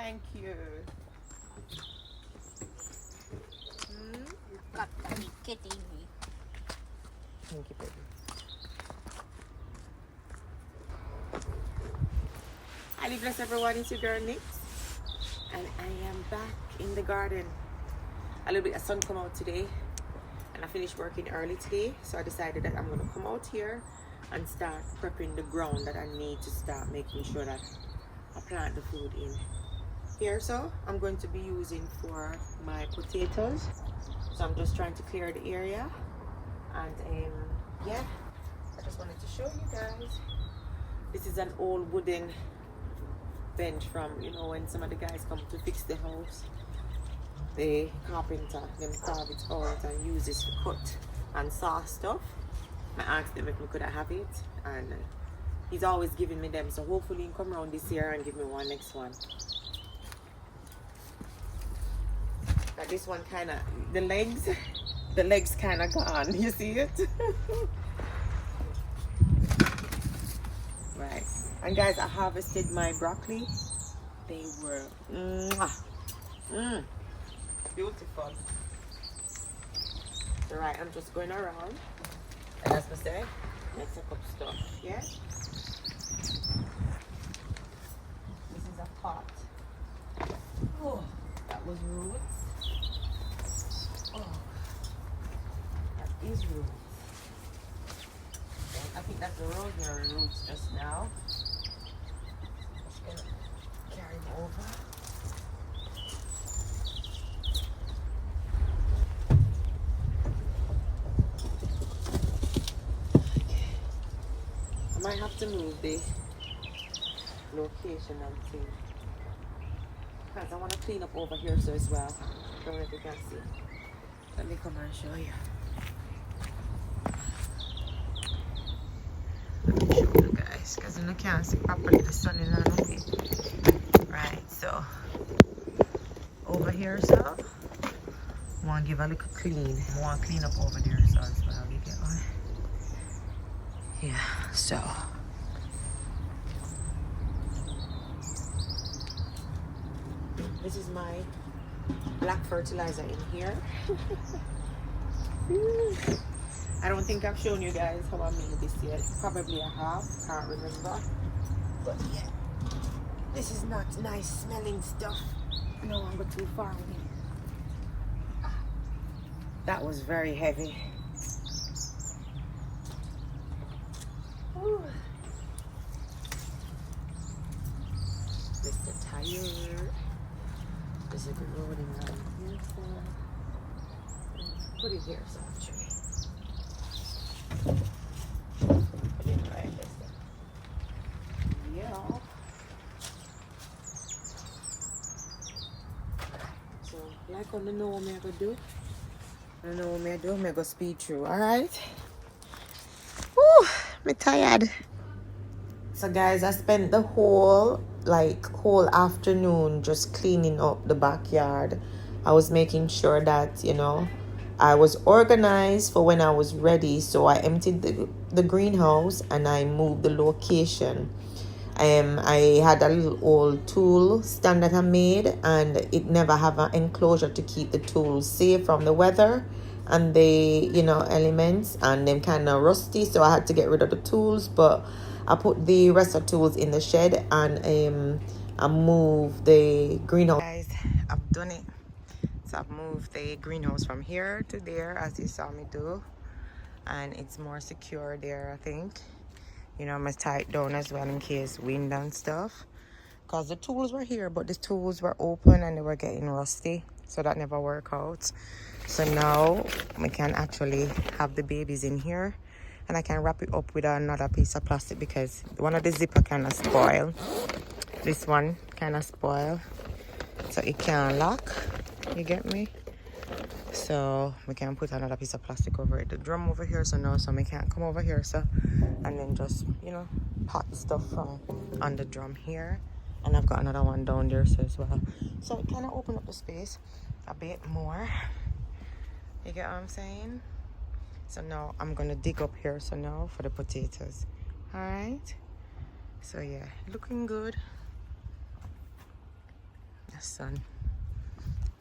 Thank you. You've got to be kidding me. Thank you, baby. Hi, bless everyone. It's your girl Nix, and I am back in the garden. A little bit of sun come out today, and I finished working early today, so I decided that I'm going to come out here and start prepping the ground that I need to start making sure that I plant the food in here. So I'm going to be using for my potatoes, so I'm just trying to clear the area. And yeah, I just wanted to show you guys. This is an old wooden bench from, you know, when some of the guys come to fix the house, the carpenter them carve it out and use this to cut and saw stuff. I asked him if we could have it, and he's always giving me them, so hopefully he'll come around this year and give me one next one. But this one kind of, the legs kind of gone. You see it? Right. And guys, I harvested my broccoli. They were beautiful. So right, I'm just going around, and as I say, let's take up stuff. Yeah. This is a pot. Oh, that was roots. Oh, that is roots. And I think that's the rosemary roots just now. Just gonna carry them over. Okay. I might have to move the location and see. Because I want to clean up over here so as well. Don't know if you can see. Let me come and show you. Let me show you guys, because you can't see properly, the sun is on me. Right, so over here, so I want to give a little clean. I want to clean up over there so as well. You get one? Yeah, so this is my black fertilizer in here. I don't think I've shown you guys how I made this yet. Probably I have, can't remember. But yeah, this is not nice smelling stuff. No, I'm too far away. That was very heavy. Ooh. This is the tire. This is the rolling around here for. Put it here so I'll show you. Put it right this way. Yeah. So, like I don't know what I'm gonna do. I don't know what I'm gonna do. I'm gonna go speed through, alright? Woo! I'm tired. So guys, I spent the whole afternoon just cleaning up the backyard. I was making sure that, you know, I was organized for when I was ready. So I emptied the greenhouse and I moved the location. I had a little old tool stand that I made, and it never have an enclosure to keep the tools safe from the weather and the, you know, elements, and them kind of rusty, so I had to get rid of the tools. But I put the rest of the tools in the shed, and I moved the greenhouse. Guys, I've done it. So I've moved the greenhouse from here to there, as you saw me do, and it's more secure there, I think. You know, I'm gonna tie it down as well in case wind and stuff, because the tools were here, but the tools were open and they were getting rusty, so that never worked out. So now we can actually have the babies in here, and I can wrap it up with another piece of plastic, because one of the zipper kind of spoiled. This one kind of spoiled, so it can't lock. You get me? So we can put another piece of plastic over it. The drum over here, so now somebody can't come over here, so, and then just, you know, pot stuff from on the drum here. And I've got another one down there so as well. So it kind of opened up the space a bit more. You get what I'm saying? So now I'm gonna dig up here, so now for the potatoes. All right, so yeah, looking good. the sun.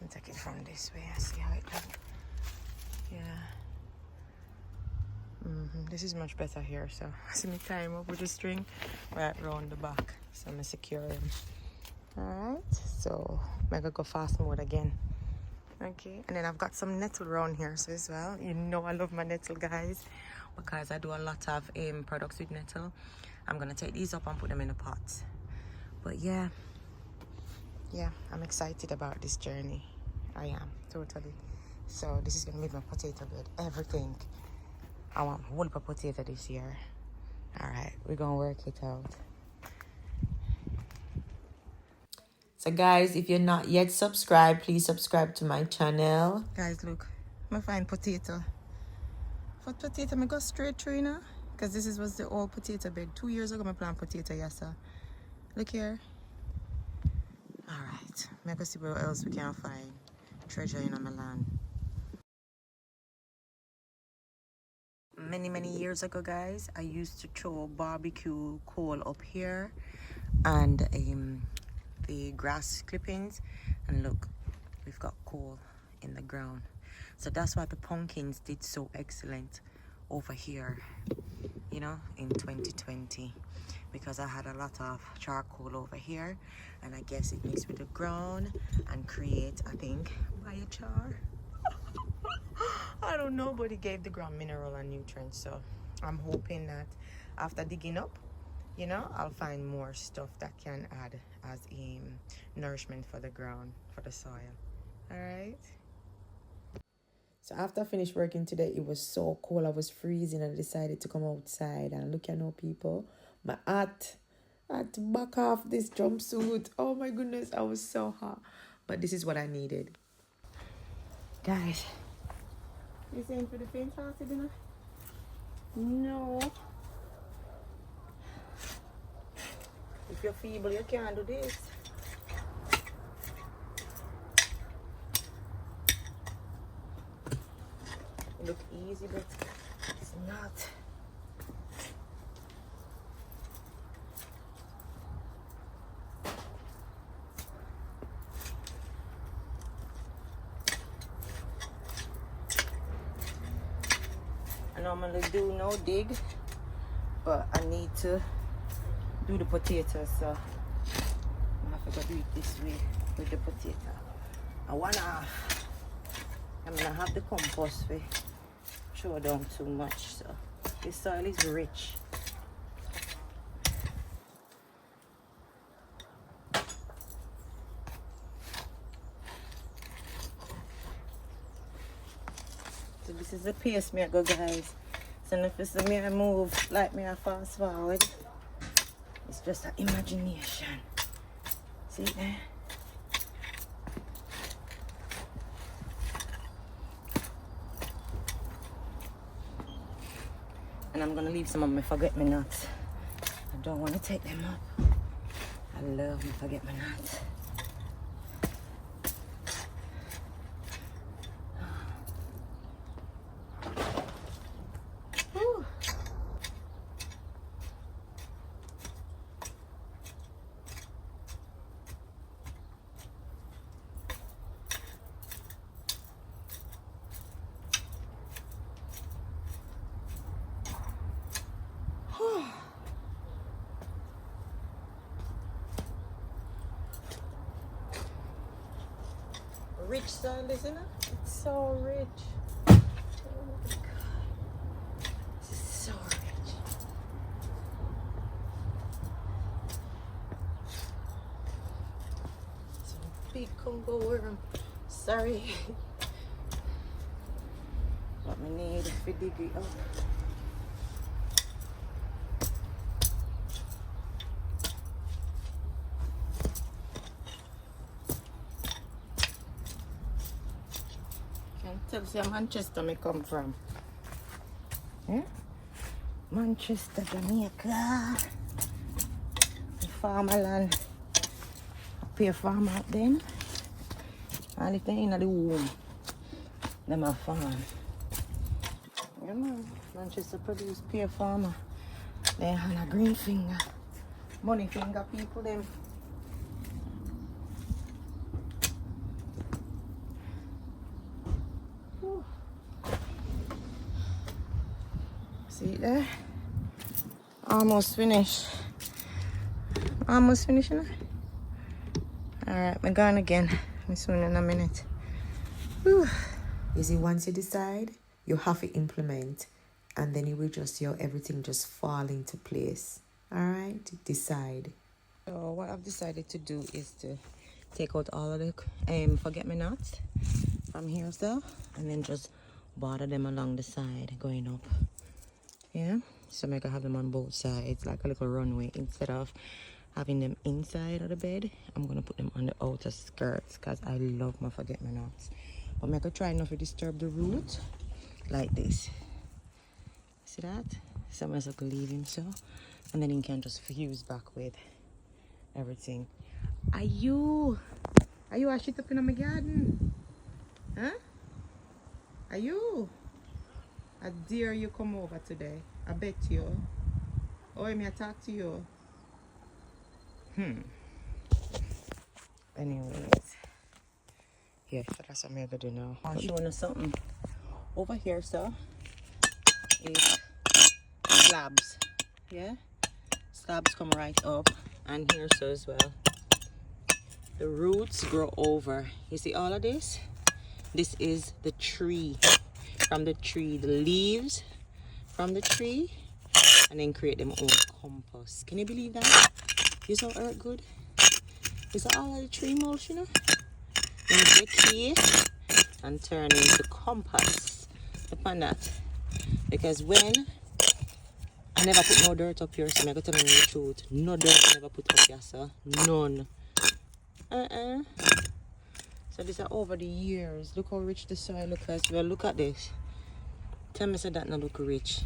I'll take it from this way. I see how it looks. Yeah. This is much better here. So I see me tie him up with the string right round the back. So I'm gonna secure him. Alright. So I'm gonna go fast mode again. Okay. And then I've got some nettle around here so as well. You know I love my nettle, guys, because I do a lot of products with nettle. I'm gonna take these up and put them in a pot. But yeah, I'm excited about this journey. I am totally. So this is gonna be my potato bed. Everything. I want a whole heap of potato this year. All right, we're gonna work it out. So guys, if you're not yet subscribed, please subscribe to my channel. Guys, look, I find potato. For potato, I go straight through, you know, because this was the old potato bed. 2 years ago, I planted potato, yes, sir. Look here. All right, I'm gonna see where else we can find treasure in my land. Many years ago, guys, I used to throw barbecue coal up here and the grass clippings, and look, we've got coal in the ground. So that's why the pumpkins did so excellent over here, you know, in 2020, because I had a lot of charcoal over here, and I guess it mixed with the ground and create, I think, biochar. I don't know, but it gave the ground mineral and nutrients. So I'm hoping that after digging up, you know, I'll find more stuff that can add as nourishment for the ground, for the soil. All right. So after I finished working today, it was so cold. I was freezing and I decided to come outside and look at no people. My hat, I had to back off this jumpsuit. Oh my goodness, I was so hot. But this is what I needed. Guys, you saying for the faint-hearted, you know? No. If you're feeble, you can't do this. It looks easy, but it's not. I normally do no dig, but I need to do the potatoes, so I have to go do it this way with the potato. I'm gonna have the compost we throw down too much, so this soil is rich. So this is the pace me I go, guys. So if it's me I move like me I fast forward, it's just an imagination. See there? And I'm gonna leave some of my forget-me-nots. I don't want to take them up. I love my forget-me-nots. Rich soil, isn't it? It's so rich. Oh my God. This is so rich. Some big Congo worm. Sorry. What we need is to dig it up. Tell you Manchester me come from. Yeah? Manchester, Jamaica. The farmer land. Pay a farmer out then. And if they in the womb, them a farm. Yeah man, Manchester produce pay a farmer. They have a green finger. Money finger people them. See there? Almost finished. Almost finished, you know? Alright, I'm gone again. I'm soon in a minute. Whew. You see, once you decide, you have to implement, and then you will just see how everything just fall into place. Alright? Decide. So what I've decided to do is to take out all of the forget-me-nots from here, so, and then just border them along the side going up. Yeah, so I'm gonna have them on both sides like a little runway. Instead of having them inside of the bed, I'm gonna put them on the outer skirts because I love my forget-me-nots. But I'm gonna try not to disturb the root like this. See that? So I'm just gonna leave him so, and then he can just fuse back with everything. Are you a shit up in my garden? Huh? Are you? I dare you come over today. I bet you. Oh, may I talk to you? Anyways. Yeah, so that's what I'm gonna do now. I'm showing you something. Over here, so, is slabs. Yeah? Slabs come right up. And here, so as well. The roots grow over. You see all of this? This is the tree. From the tree, the leaves from the tree, and then create them own compost. Can you believe that? You saw earth good? Is that all of the tree mulch, you know? Then decay and turn into compost. Upon that. Because when I never put no dirt up here, so I'm gonna tell you the truth. No dirt I never put up here, so none. So these are over the years. Look how rich the soil looks as well. Look at this. Tell me so that not look rich.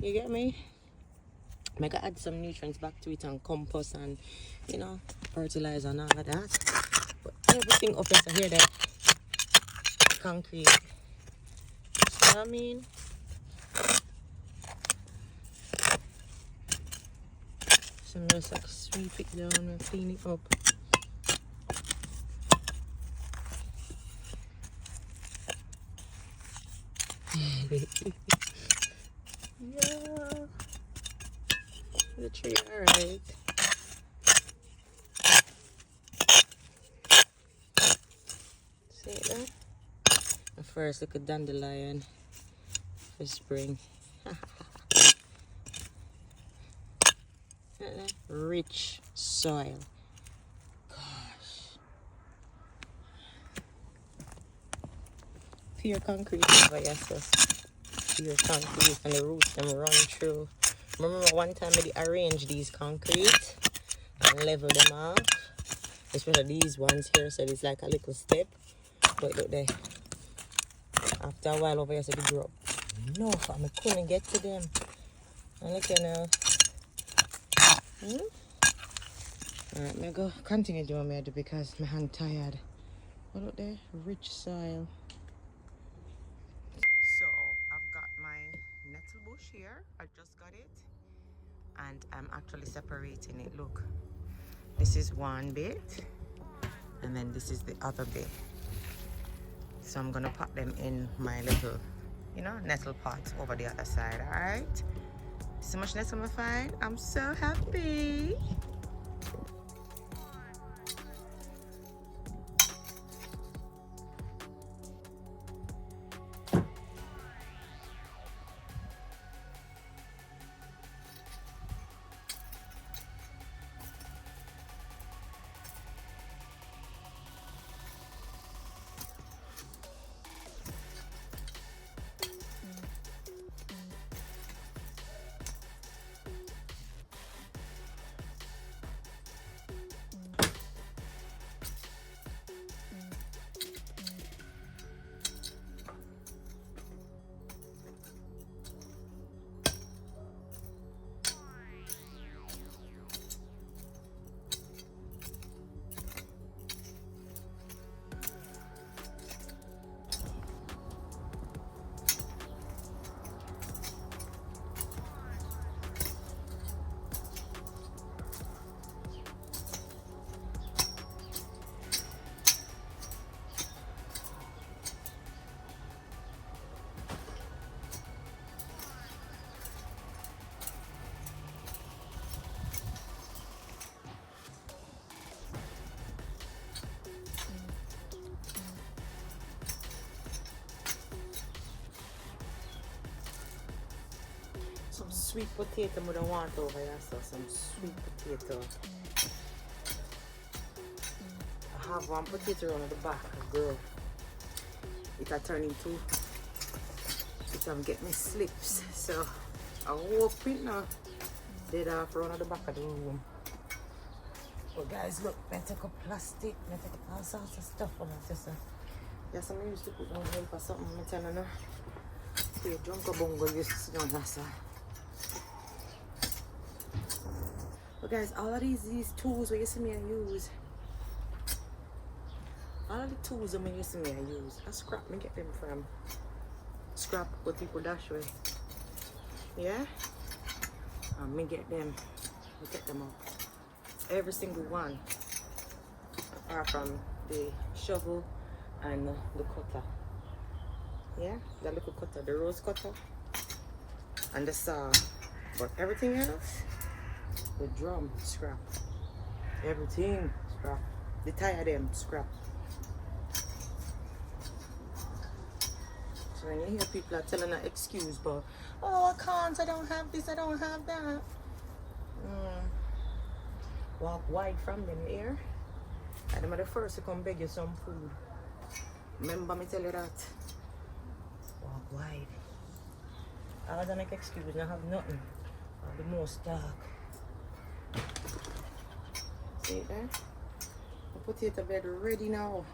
You get me? I gotta add some nutrients back to it and compost and, you know, fertilizer and all of that. But everything up here, so here that concrete. You know what I mean? So I'm just like sweep it down and clean it up. Yeah. The tree, alright. See it there? And first, look at dandelion for spring. Rich soil. Gosh. Pure concrete over here, sis. Pure concrete, and the roots them run through. Remember one time I did arrange these concrete and level them off. Especially these ones here, so it's like a little step. But look there. After a while over here, so they grew up. No, I couldn't get to them. And look here now. Alright, I'm go continue doing what I do because my hand tired. What up there? Rich soil. So I've got my nettle bush here. I just got it. And I'm actually separating it. Look. This is one bit. And then this is the other bit. So I'm gonna put them in my little, you know, nettle pot over the other side, alright? So much nettle I find. I'm so happy. sweet potato I don't want over here, so some sweet potato. I have one potato on the back, a girl. It a turn into it get me slips. So I hope it now. Did off run at the back of the room. But guys, look, I take a plastic, I take all sorts of stuff on it. Just yes, I used to put on help or something. I'm telling you. The junker bungle used to sit on that side. But guys, all of these tools where you see me I use, all of the tools that you see me I use, I scrap me get them from scrap what people dash away. Yeah? And me get them, me take them up. Every single one are from the shovel and the cutter. Yeah? The little cutter, the rose cutter and the saw. But everything else, the drum, scrap. Everything, scrap. The tire them, scrap. So when you hear people are telling an excuse, but, oh, I can't, I don't have this, I don't have that. Walk wide from them, you hear? And them are the first to come beg you some food. Remember me tell you that? Walk wide. I was make excuse, I have nothing. I have the most dark. See it there? The potato bed ready now.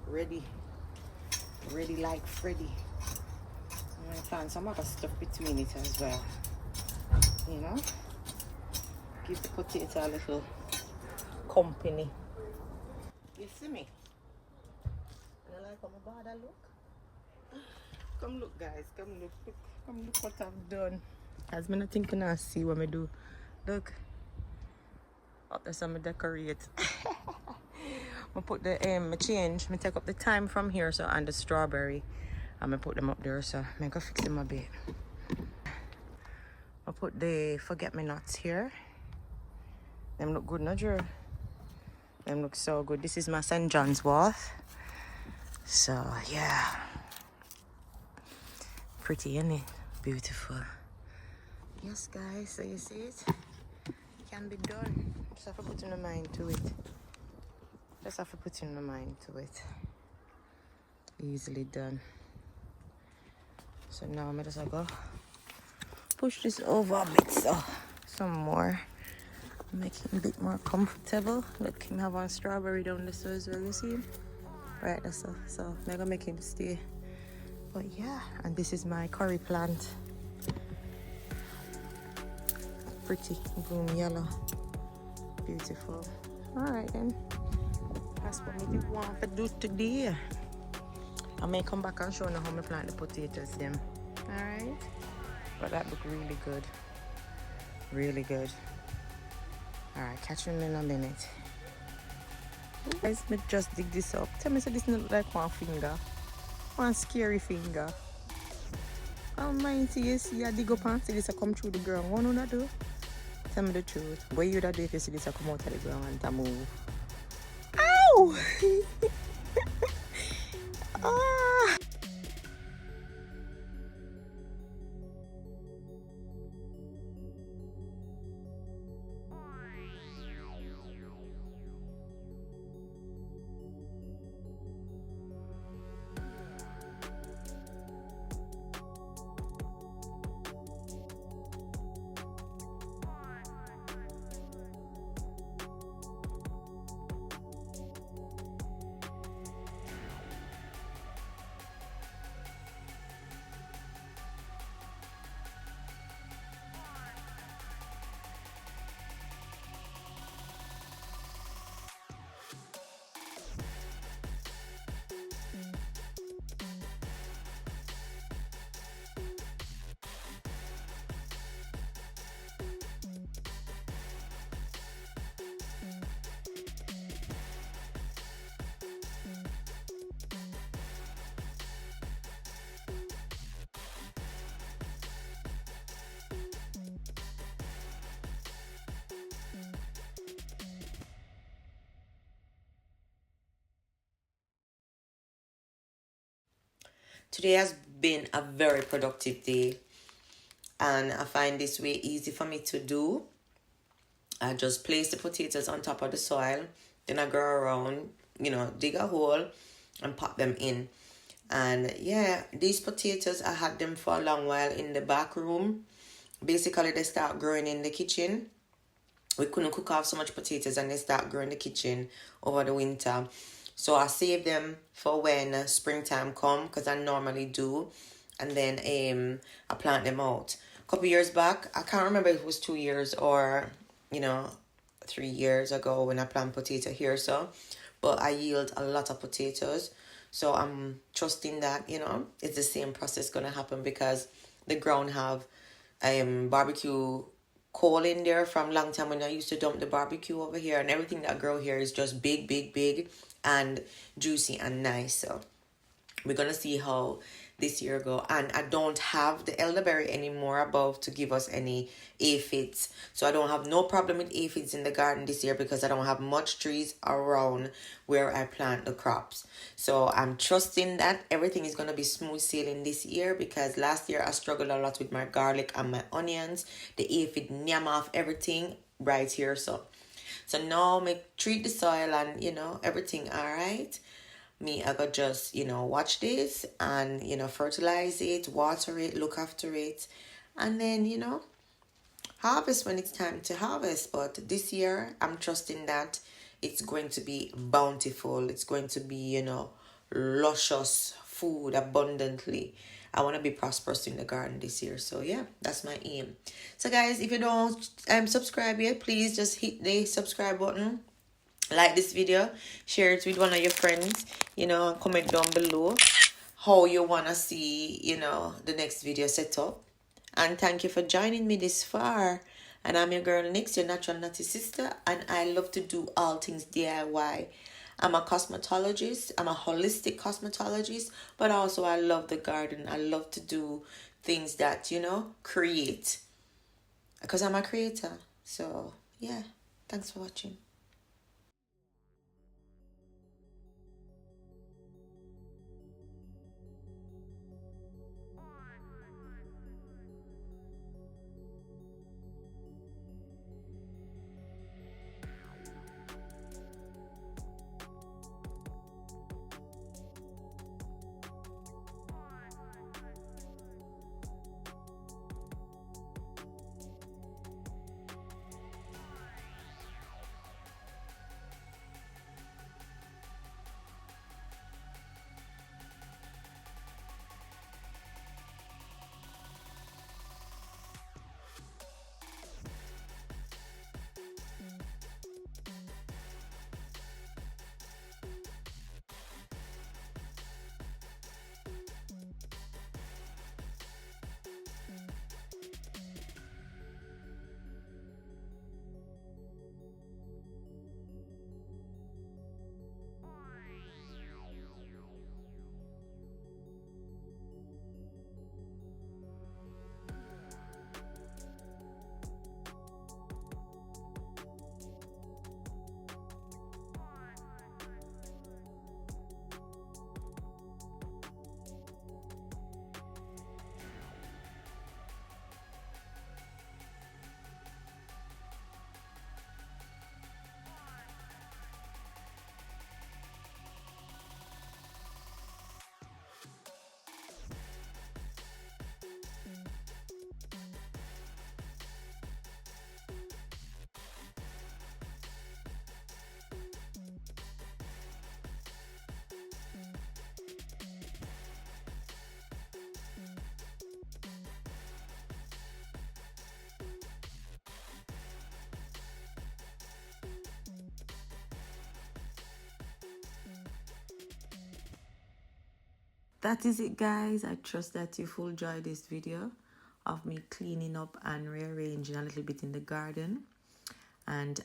Ready. Ready like Freddy. I'm gonna plant some other stuff between it as well. You know? Give the potato a little company. You see me? You like how my bother look? Come look guys, come look. Come look what I've done. As me not thinking I see what me do. Look. Up there some decorate. I put the change. Me take up the thyme from here so and the strawberry. I'm gonna put them up there so I'm gonna fix them a bit. I put the forget-me-nots here. Them look good, no Drew? Them look so good. This is my St. John's wort. So yeah. Pretty, isn't it? Beautiful. Yes guys, so you see it? It can be done. Just have to put in the mind to it. Just have to put in the mind to it. Easily done. So now I'm just go push this over a bit so some more. Make it a bit more comfortable. Look, him have one strawberry down there so as well, you see him? Right, that's so I'm gonna make him stay. But yeah, and this is my curry plant. Pretty green yellow. Beautiful. Alright then. That's what we want to do today. I may come back and show you how I plant the potatoes them. Alright? But that look really good. Really good. Alright, catch you in a minute. Guys, me just dig this up. Tell me so this not look like one finger. One scary finger. Almighty, you see I dig up and see this come through the ground. What would I do? Tell me the truth. What you do if you see this come out of the ground and to move? Ow! Ah! Today has been a very productive day. and I find this way easy for me to do. I just place the potatoes on top of the soil, then I go around, dig a hole and pop them in. And yeah, these potatoes, I had them for a long while in the back room. Basically, they start growing in the kitchen. We couldn't cook off so much potatoes and they start growing in the kitchen over the winter. So I save them for when springtime come, because I normally do. And then I plant them out. A couple years back, I can't remember if it was 2 years or, you know, 3 years ago when I plant potato here. So, but I yield a lot of potatoes. So I'm trusting that, it's the same process gonna happen, because the ground have barbecue coal in there from long time when I used to dump the barbecue over here, and everything that grow here is just big, big, big and juicy and nice. So we're gonna see how this year go. And I don't have the elderberry anymore above to give us any aphids, so I don't have no problem with aphids in the garden this year, because I don't have much trees around where I plant the crops. So I'm trusting that everything is gonna be smooth sailing this year, because last year I struggled a lot with my garlic and my onions. The aphid nyam off everything right here. So now me treat the soil and everything all right. Me, I got just, watch this and, fertilize it, water it, look after it, and then, harvest when it's time to harvest. But this year, I'm trusting that it's going to be bountiful. It's going to be, luscious food abundantly. I want to be prosperous in the garden this year. So, yeah, that's my aim. So, guys, if you don't subscribe yet, please just hit the subscribe button. Like this video, share it with one of your friends, comment down below how you want to see, the next video set up. And thank you for joining me this far. And I'm your girl Nix, your natural natty sister, and I love to do all things DIY. I'm a cosmetologist, I'm a holistic cosmetologist, but also I love the garden. I love to do things that, create, because I'm a creator. So, yeah, thanks for watching. That is it, guys. I trust that you've enjoyed this video of me cleaning up and rearranging a little bit in the garden. And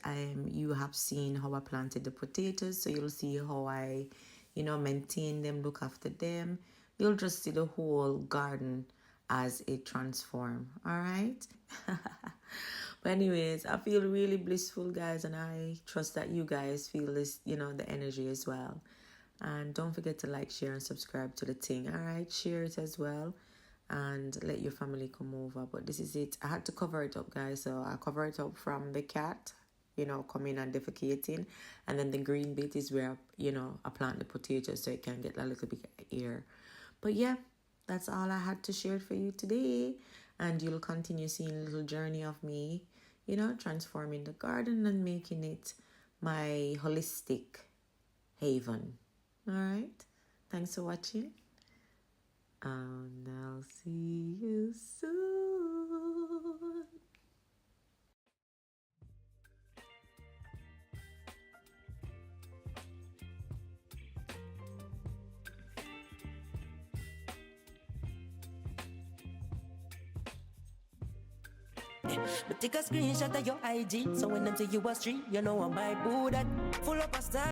you have seen how I planted the potatoes, so you'll see how I maintain them, look after them. You'll just see the whole garden as it transform. All right. But anyways, I feel really blissful, guys, and I trust that you guys feel this, the energy as well. And don't forget to like, share, and subscribe to the thing. All right, share it as well. and let your family come over. But this is it. I had to cover it up, guys. So I cover it up from the cat, coming and defecating. And then the green bit is where, I plant the potatoes so it can get a little bit of air. But yeah, that's all I had to share for you today. And you'll continue seeing a little journey of me, transforming the garden and making it my holistic haven. All right. Thanks for watching. And I'll see you soon. But take a screenshot of your IG, so when them say you a street, you know I might boo that. Full up a style.